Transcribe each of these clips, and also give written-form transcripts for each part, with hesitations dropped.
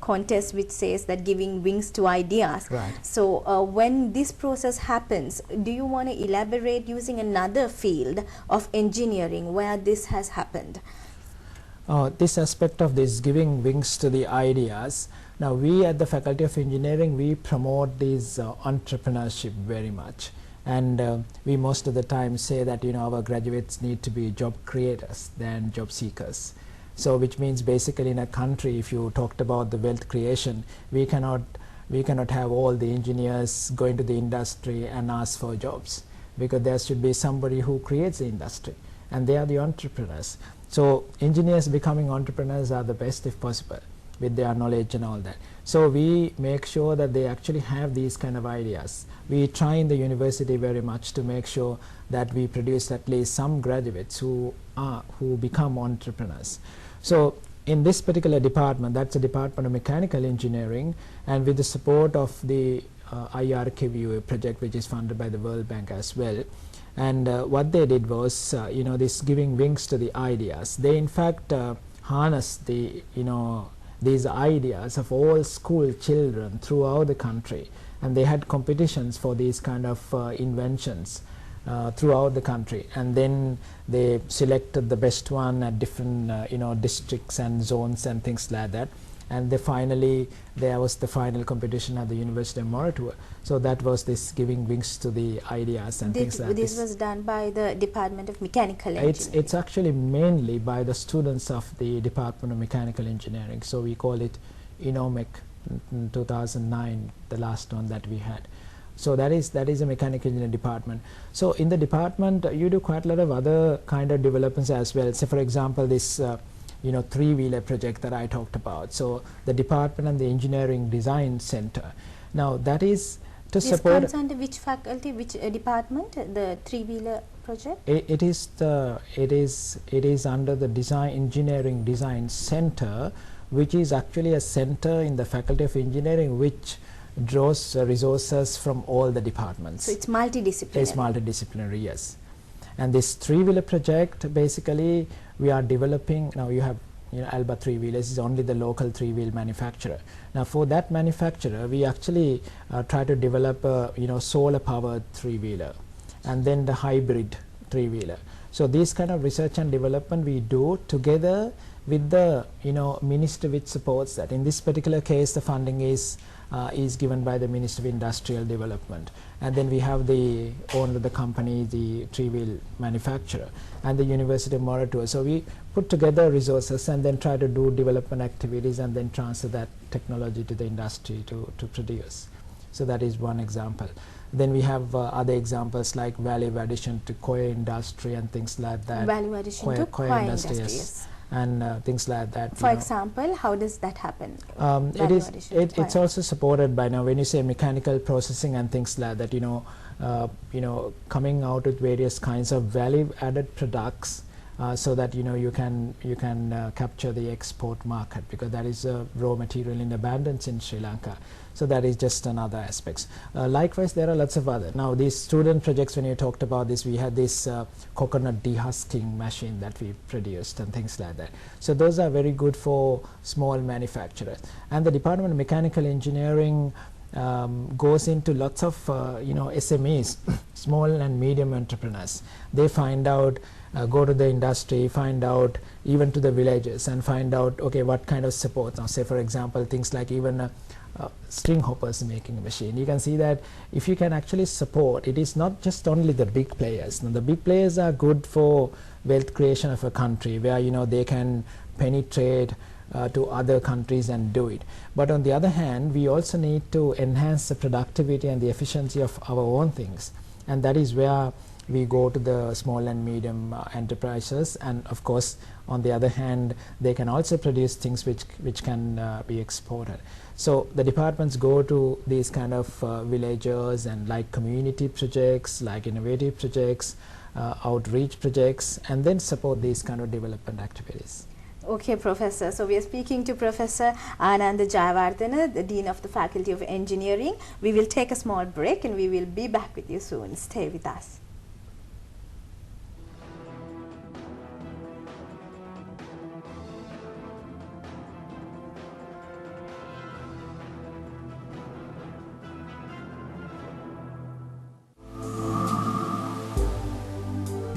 contest which says that giving wings to ideas. Right. So when this process happens, do you want to elaborate using another field of engineering where this has happened? This aspect of this giving wings to the ideas, now we at the Faculty of Engineering, we promote this entrepreneurship very much, and we most of the time say that our graduates need to be job creators than job seekers. So which means basically in a country, if you talked about the wealth creation, we cannot have all the engineers going to the industry and ask for jobs, because there should be somebody who creates the industry, and they are the entrepreneurs. So engineers becoming entrepreneurs are the best if possible, with their knowledge and all that. So we make sure that they actually have these kind of ideas. We try in the university very much to make sure that we produce at least some graduates who become entrepreneurs. So in this particular department, that's a Department of Mechanical Engineering, and with the support of the IRKVU project, which is funded by the World Bank as well. And what they did was, this giving wings to the ideas. They in fact harness the, these ideas of all school children throughout the country, and they had competitions for these kind of inventions throughout the country, and then they selected the best one at different districts and zones and things like that. And there was the final competition at the University of Moratuwa. So that was this giving wings to the ideas and things like this. This was done by the Department of Mechanical Engineering? It's actually mainly by the students of the Department of Mechanical Engineering. So we call it INOMEC in 2009, the last one that we had. So that is a mechanical engineering department. So in the department, you do quite a lot of other kind of developments as well. So for example, this three-wheeler project that I talked about. So the department and the Engineering Design Center. Now that is to support. This comes under which faculty, which department? The three-wheeler project? It is under the Engineering Design Center, which is actually a center in the Faculty of Engineering which draws resources from all the departments. So it's multidisciplinary. It's multidisciplinary, yes. And this three-wheeler project, basically we are developing. Now you have Alba three-wheelers is only the local three-wheel manufacturer. Now for that manufacturer, we actually try to develop a solar-powered three-wheeler, and then the hybrid three-wheeler. So this kind of research and development we do together with the ministry which supports that. In this particular case, the funding is given by the Ministry of Industrial Development, and then we have the owner of the company, the three-wheel manufacturer, and the University of Moratuwa. So we put together resources and then try to do development activities and then transfer that technology to the industry to produce. So that is one example. Then we have other examples like value addition to coir industry and things like that. Value addition to coir industry, yes. And things like that. For example, how does that happen? It's also supported by, now when you say mechanical processing and things like that, coming out with various kinds of value added products, so that you can capture the export market, because that is a raw material in abundance in Sri Lanka. So that is just another aspects. Likewise, there are lots of other. Now these student projects, when you talked about this, we had this coconut dehusking machine that we produced and things like that. So those are very good for small manufacturers. And the Department of Mechanical Engineering goes into lots of SMEs, small and medium entrepreneurs. They find out, go to the industry, find out, even to the villages, and find out, okay, what kind of support. Now say for example, things like even string hoppers making a machine. You can see that if you can actually support, it is not just only the big players. Now the big players are good for wealth creation of a country, where they can penetrate to other countries and do it. But on the other hand, we also need to enhance the productivity and the efficiency of our own things, and that is where we go to the small and medium enterprises. And of course, on the other hand, they can also produce things which can be exported. So the departments go to these kind of villages, and like community projects, like innovative projects, outreach projects, and then support these kind of development activities. Okay, Professor. So we are speaking to Professor Ananda Jayawardhene, the Dean of the Faculty of Engineering. We will take a small break and we will be back with you soon. Stay with us.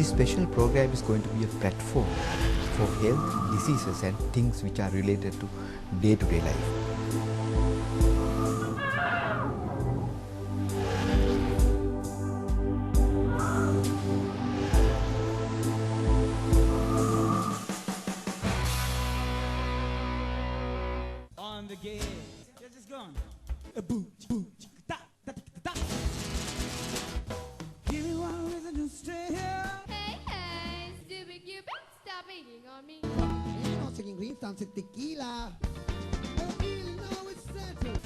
special program is going to be a platform for health, diseases and things which are related to day-to-day life. On the gate. Yes, it's gone. Give me one reason to stay here. Hey, hey, stupid Cupid, stop eating on me. You're not taking green thumbs at tequila. I don't really know it's settled.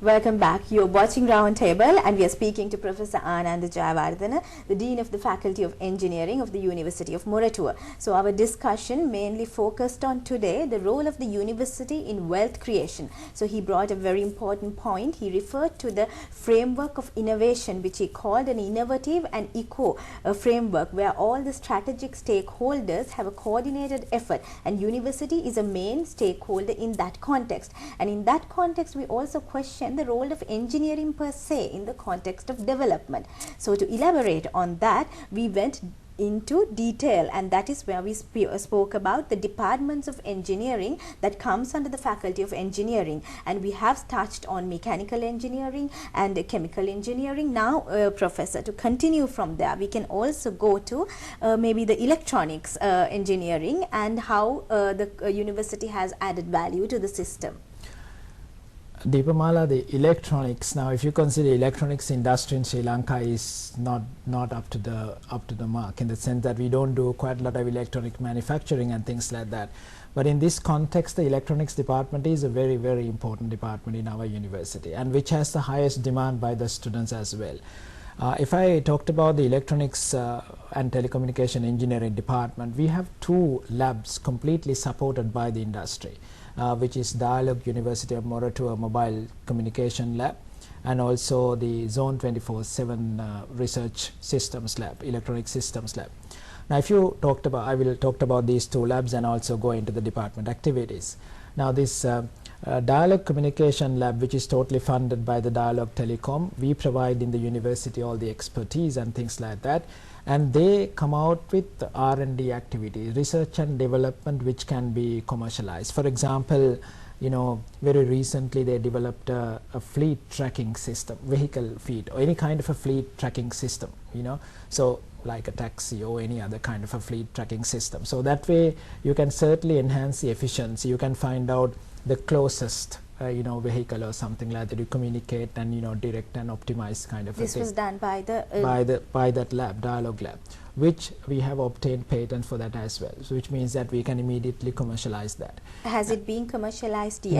Welcome back. You're watching Roundtable and we are speaking to Professor Ananda Jayawardhene, the Dean of the Faculty of Engineering of the University of Moratuwa. So our discussion mainly focused on today the role of the university in wealth creation. So he brought a very important point. He referred to the framework of innovation, which he called an innovative and eco framework, where all the strategic stakeholders have a coordinated effort, and university is a main stakeholder in that context. And in that context we also question the role of engineering per se in the context of development. So to elaborate on that, we went into detail, and that is where we spoke about the departments of engineering that comes under the Faculty of Engineering, and we have touched on mechanical engineering and chemical engineering. Now Professor, to continue from there, we can also go to maybe the electronics engineering and how the university has added value to the system. Deepamala, the electronics, now if you consider electronics industry in Sri Lanka is not up to the mark, in the sense that we don't do quite a lot of electronic manufacturing and things like that. But in this context, the electronics department is a very, very important department in our university, and which has the highest demand by the students as well. If I talked about the electronics and telecommunication engineering department, we have 2 labs completely supported by the industry. Which is Dialogue University of Moratuwa Mobile Communication Lab, and also the Zone 24/7 Research Systems Lab, Electronic Systems Lab. Now if you talked about, I will talk about these 2 labs and also go into the department activities. Now this Dialogue Communication Lab, which is totally funded by the Dialogue Telecom, we provide in the university all the expertise and things like that, and they come out with R&D activities, research and development, which can be commercialized. For example, you know, very recently they developed a fleet tracking system, vehicle fleet, or any kind of a fleet tracking system, you know, so like a taxi or any other kind of a fleet tracking system. So that way you can certainly enhance the efficiency. You can find out the closest you know, vehicle or something like that. You communicate and, you know, direct and optimize kind of a thing. This was done by the by that lab, Dialogue Lab, which we have obtained patent for that as well. So which means that we can immediately commercialize that. Has it been commercialized yet?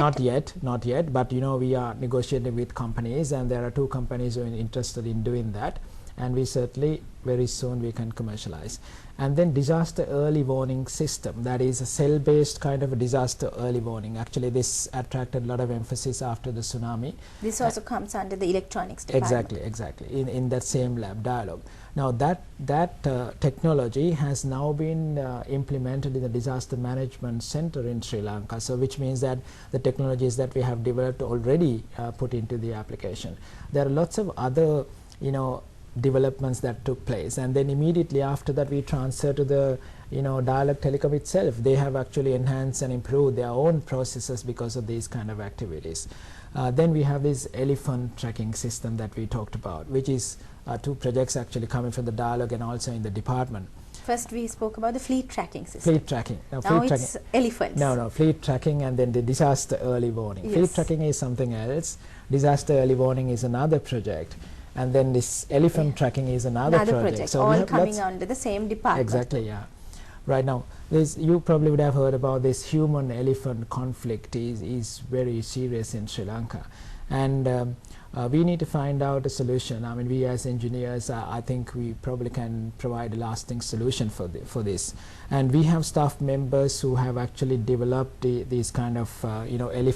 Not yet, but you know, we are negotiating with companies, and there are 2 companies who are interested in doing that, and we certainly very soon we can commercialize. And then disaster early warning system, that is a cell-based kind of a disaster early warning. Actually this attracted a lot of emphasis after the tsunami. This also comes under the electronics department. Exactly, in that same lab, Dialogue. Now that technology has now been implemented in the disaster management center in Sri Lanka, so which means that the technologies that we have developed already put into the application. There are lots of other, you know, developments that took place, and then immediately after that we transfer to the, you know, Dialogue Telecom itself. They have actually enhanced and improved their own processes because of these kind of activities. Then we have this elephant tracking system that we talked about, which is 2 projects actually coming from the Dialogue and also in the department. First we spoke about the fleet tracking system. Fleet tracking. Now fleet it's tracking. elephants. No, fleet tracking and then the disaster early warning. Yes. Fleet tracking is something else. Disaster early warning is another project. And then this elephant tracking is another project. So all coming under the same department. Exactly, yeah. Right now, you probably would have heard about this human-elephant conflict is very serious in Sri Lanka. And we need to find out a solution. I mean, we as engineers, I think we probably can provide a lasting solution for this. And we have staff members who have actually developed these kind of, you know, elephant